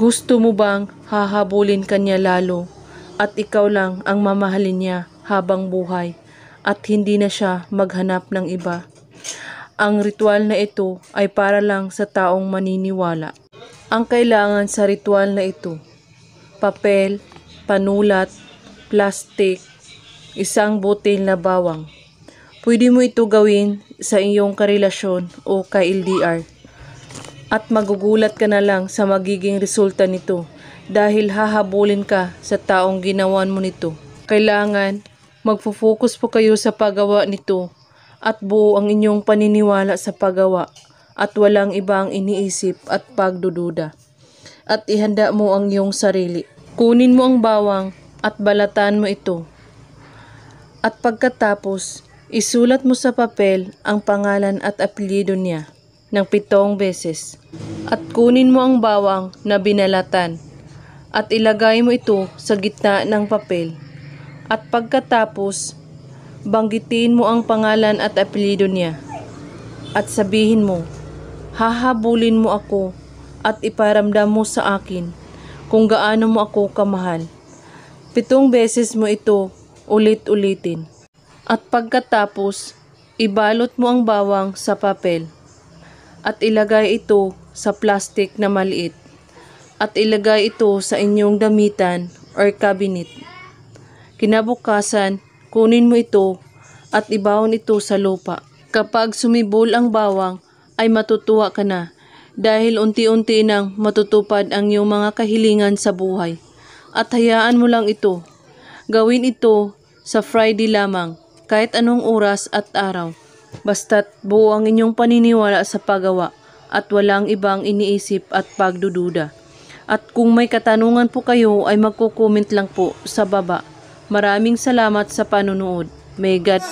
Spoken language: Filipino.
Gusto mo bang hahabulin kanya lalo at ikaw lang ang mamahalin niya habang buhay at hindi na siya maghanap ng iba? Ang ritual na ito ay para lang sa taong maniniwala. Ang kailangan sa ritual na ito: papel, panulat, plastik, isang butil na bawang. Pwede mo ito gawin sa iyong karelasyon o ka-LDR. At magugulat ka na lang sa magiging resulta nito dahil hahabulin ka sa taong ginawan mo nito. Kailangan magfo-focus po kayo sa paggawa nito at buo ang inyong paniniwala sa paggawa at walang ibang iniisip at pagdududa. At ihanda mo ang iyong sarili. Kunin mo ang bawang at balatan mo ito. At pagkatapos, isulat mo sa papel ang pangalan at apelyido niya ng 7 beses. At kunin mo ang bawang na binalatan at ilagay mo ito sa gitna ng papel. At pagkatapos, banggitin mo ang pangalan at apelyido niya. At sabihin mo, hahabulin mo ako at iparamdam mo sa akin kung gaano mo ako kamahal. 7 beses mo ito ulit-ulitin. At pagkatapos, ibalot mo ang bawang sa papel at ilagay ito sa plastic na maliit at ilagay ito sa inyong damitan or cabinet. Kinabukasan, kunin mo ito at ibawon ito sa lupa. Kapag sumibol ang bawang, ay matutuwa ka na dahil unti-unti nang matutupad ang iyong mga kahilingan sa buhay. At hayaan mo lang ito. Gawin ito sa Friday lamang, kahit anong oras at araw. Basta't buo ang inyong paniniwala sa paggawa at walang ibang iniisip at pagdududa. At kung may katanungan po kayo ay magko-comment lang po sa baba. Maraming salamat sa panonood. May God